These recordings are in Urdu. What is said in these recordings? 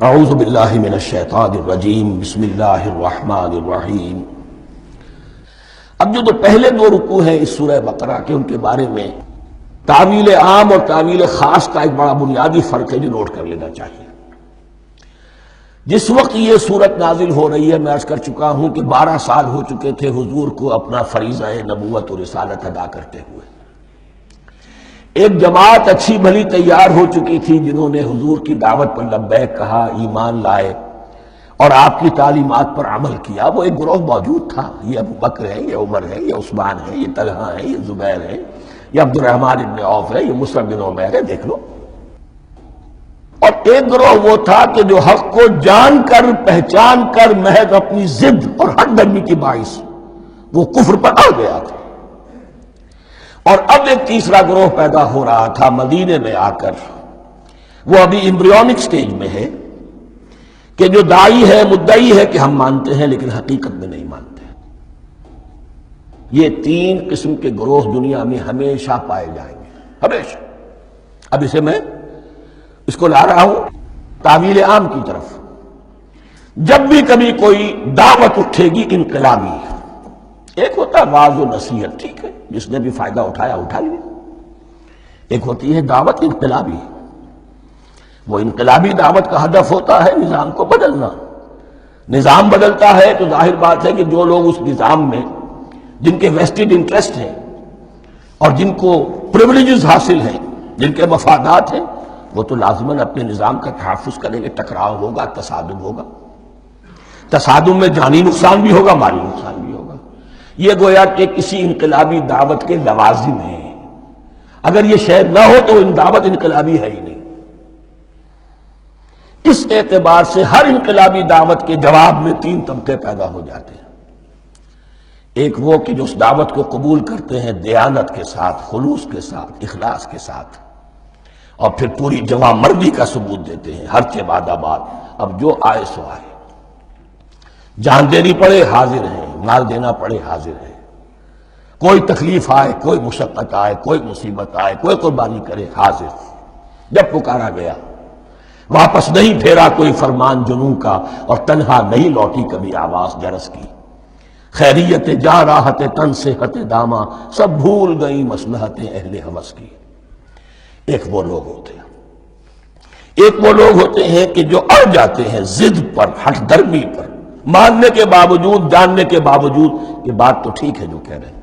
اعوذ باللہ من الشیطان الرجیم بسم اللہ الرحمن الرحیم۔ اب جو پہلے دو رکوع ہیں اس سورہ بقرہ کے، ان کے بارے میں تعویل عام اور تعویل خاص کا ایک بڑا بنیادی فرق ہے جو نوٹ کر لینا چاہیے۔ جس وقت یہ سورت نازل ہو رہی ہے، میں عرض کر چکا ہوں کہ 12 سال ہو چکے تھے حضور کو اپنا فریضہ نبوت و رسالت ادا کرتے ہوئے۔ ایک جماعت اچھی بھلی تیار ہو چکی تھی جنہوں نے حضور کی دعوت پر لبیک کہا، ایمان لائے اور آپ کی تعلیمات پر عمل کیا۔ وہ ایک گروہ موجود تھا، یہ ابو بکر ہے، یہ عمر ہے، یہ عثمان ہے، یہ طلحہ ہے، یہ زبیر ہے، یہ عبد الرحمن بن عوف ہے، یہ مصعب بن عمیر ہے، دیکھ لو۔ اور ایک گروہ وہ تھا کہ جو حق کو جان کر پہچان کر محض اپنی ضد اور ہٹ درمی کی باعث وہ کفر پر آ گیا تھا۔ اور اب ایک تیسرا گروہ پیدا ہو رہا تھا مدینے میں آ کر، وہ ابھی ایمبریونک سٹیج میں ہے، کہ جو داعی ہے، مدعی ہے کہ ہم مانتے ہیں لیکن حقیقت میں نہیں مانتے۔ یہ 3 قسم کے گروہ دنیا میں ہمیشہ پائے جائیں گے، ہمیشہ۔ اب اسے میں اس کو لا رہا ہوں تعویل عام کی طرف۔ جب بھی کبھی کوئی دعوت اٹھے گی انقلابی، ایک ہوتا ہے واعظ و نصیحت، ٹھیک ہے، جس نے بھی فائدہ اٹھایا اٹھا لیا۔ ایک ہوتی ہے دعوت انقلابی، وہ انقلابی دعوت کا ہدف ہوتا ہے نظام کو بدلنا۔ نظام بدلتا ہے تو ظاہر بات ہے کہ جو لوگ اس نظام میں جن کے ویسٹڈ انٹرسٹ ہیں اور جن کو پریولیجز حاصل ہیں، جن کے مفادات ہیں، وہ تو لازماً اپنے نظام کا تحفظ کریں گے۔ ٹکراؤ ہوگا، تصادم ہوگا، تصادم میں جانی نقصان بھی ہوگا، مالی نقصان بھی ہوگا۔ یہ گویا کہ کسی انقلابی دعوت کے لوازم ہیں۔ اگر یہ شے نہ ہو تو ان دعوت انقلابی ہے ہی نہیں۔ اس اعتبار سے ہر انقلابی دعوت کے جواب میں 3 طبقے پیدا ہو جاتے ہیں۔ ایک وہ کہ جو اس دعوت کو قبول کرتے ہیں دیانت کے ساتھ، خلوص کے ساتھ، اخلاص کے ساتھ، اور پھر پوری جوان مردی کا ثبوت دیتے ہیں، ہر بعد آباد، اب جو آئے سو آئے، جان دینی پڑے حاضر ہیں، مال دینا پڑے حاضر ہیں، کوئی تکلیف آئے، کوئی مشقت آئے، کوئی مصیبت آئے، کوئی قربانی کرے، حاضر۔ جب پکارا گیا واپس نہیں پھیرا کوئی فرمان جنوں کا، اور تنہا نہیں لوٹی کبھی آواز جرس کی۔ خیریت جا راحت تن صحت داما، سب بھول گئی مصلحتیں اہل ہوس کی۔ ایک وہ لوگ ہوتے ہیں، ایک وہ لوگ ہوتے ہیں کہ جو اڑ جاتے ہیں ضد پر، ہٹ درمی پر، ماننے کے باوجود، جاننے کے باوجود یہ بات تو ٹھیک ہے جو کہہ رہے ہیں،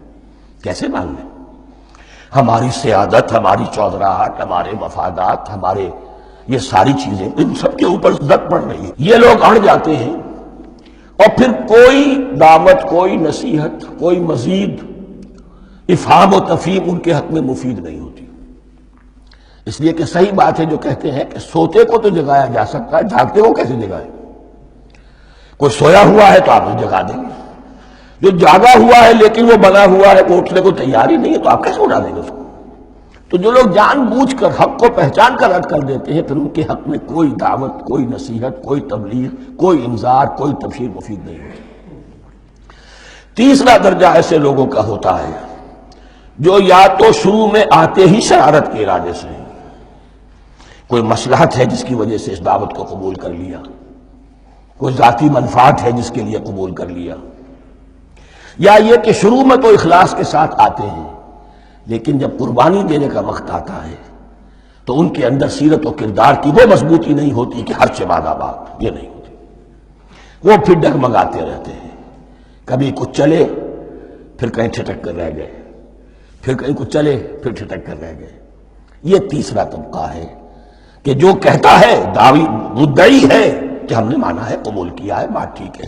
کیسے مان لیں؟ ہماری سیادت، ہماری چودراہٹ، ہمارے مفادات، ہمارے یہ ساری چیزیں ان سب کے اوپر زد پڑ رہی ہے۔ یہ لوگ اڑ جاتے ہیں اور پھر کوئی دعوت، کوئی نصیحت، کوئی مزید افہام و تفہیم ان کے حق میں مفید نہیں ہوتی۔ اس لیے کہ صحیح بات ہے جو کہتے ہیں کہ سوتے کو تو جگایا جا سکتا ہے، جاگتے کو کیسے جگائے؟ کوئی سویا ہوا ہے تو آپ اسے جگا دیں گے، جو جاگا ہوا ہے لیکن وہ بنا ہوا ہے، وہ اٹھنے کو تیار ہی نہیں ہے، تو آپ کیسے اٹھا دیں گے اس کو؟ تو جو لوگ جان بوجھ کر حق کو پہچان کر رد کر دیتے ہیں، پھر ان کے حق میں کوئی دعوت، کوئی نصیحت، کوئی تبلیغ، کوئی انذار، کوئی تبشیر مفید نہیں ہوتی۔ تیسرا درجہ ایسے لوگوں کا ہوتا ہے جو یا تو شروع میں آتے ہی شرارت کے ارادے سے، کوئی مصلحت ہے جس کی وجہ سے اس دعوت کو قبول کر لیا، کوئی ذاتی منفعت ہے جس کے لیے قبول کر لیا، یا یہ کہ شروع میں تو اخلاص کے ساتھ آتے ہیں لیکن جب قربانی دینے کا وقت آتا ہے تو ان کے اندر سیرت و کردار کی وہ مضبوطی نہیں ہوتی کہ ہر بعد آباد، یہ نہیں ہوتی۔ وہ پھر ڈگمگاتے رہتے ہیں، کبھی کچھ چلے پھر کہیں ٹھٹک کر رہ گئے، پھر کہیں کچھ چلے پھر ٹھٹک کر رہ گئے۔ یہ تیسرا طبقہ ہے کہ جو کہتا ہے، دعوی مدعی ہے کہ ہم نے مانا ہے، قبول کیا ہے، بات ٹھیک ہے،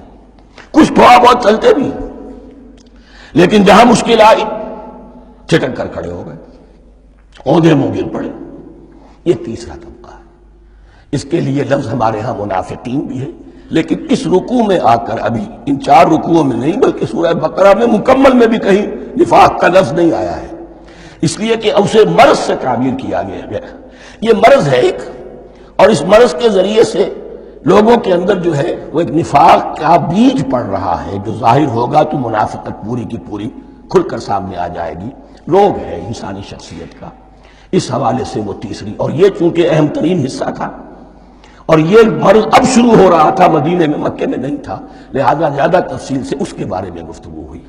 کچھ تھوڑا بہت چلتے بھی، لیکن جہاں مشکل آئی چھٹک کر کھڑے ہو گئے، اوندھے منہ گر پڑے۔ یہ تیسرا طبقہ ہے۔ اس کے لیے لفظ ہمارے ہاں منافقین بھی ہے، لیکن اس رکوع میں آ کر، ابھی ان 4 رکوعوں میں نہیں بلکہ سورہ بقرہ میں مکمل میں بھی کہیں نفاق کا لفظ نہیں آیا ہے، اس لیے کہ اسے مرض سے تعبیر کیا گیا۔ یہ مرض ہے ایک، اور اس مرض کے ذریعے سے لوگوں کے اندر جو ہے وہ ایک نفاق کا بیج پڑ رہا ہے، جو ظاہر ہوگا تو منافقت پوری کی پوری کھل کر سامنے آ جائے گی۔ روگ ہے انسانی شخصیت کا۔ اس حوالے سے وہ تیسری، اور یہ چونکہ اہم ترین حصہ تھا اور یہ مرض اب شروع ہو رہا تھا، مدینے میں، مکے میں نہیں تھا، لہذا زیادہ تفصیل سے اس کے بارے میں گفتگو ہوئی۔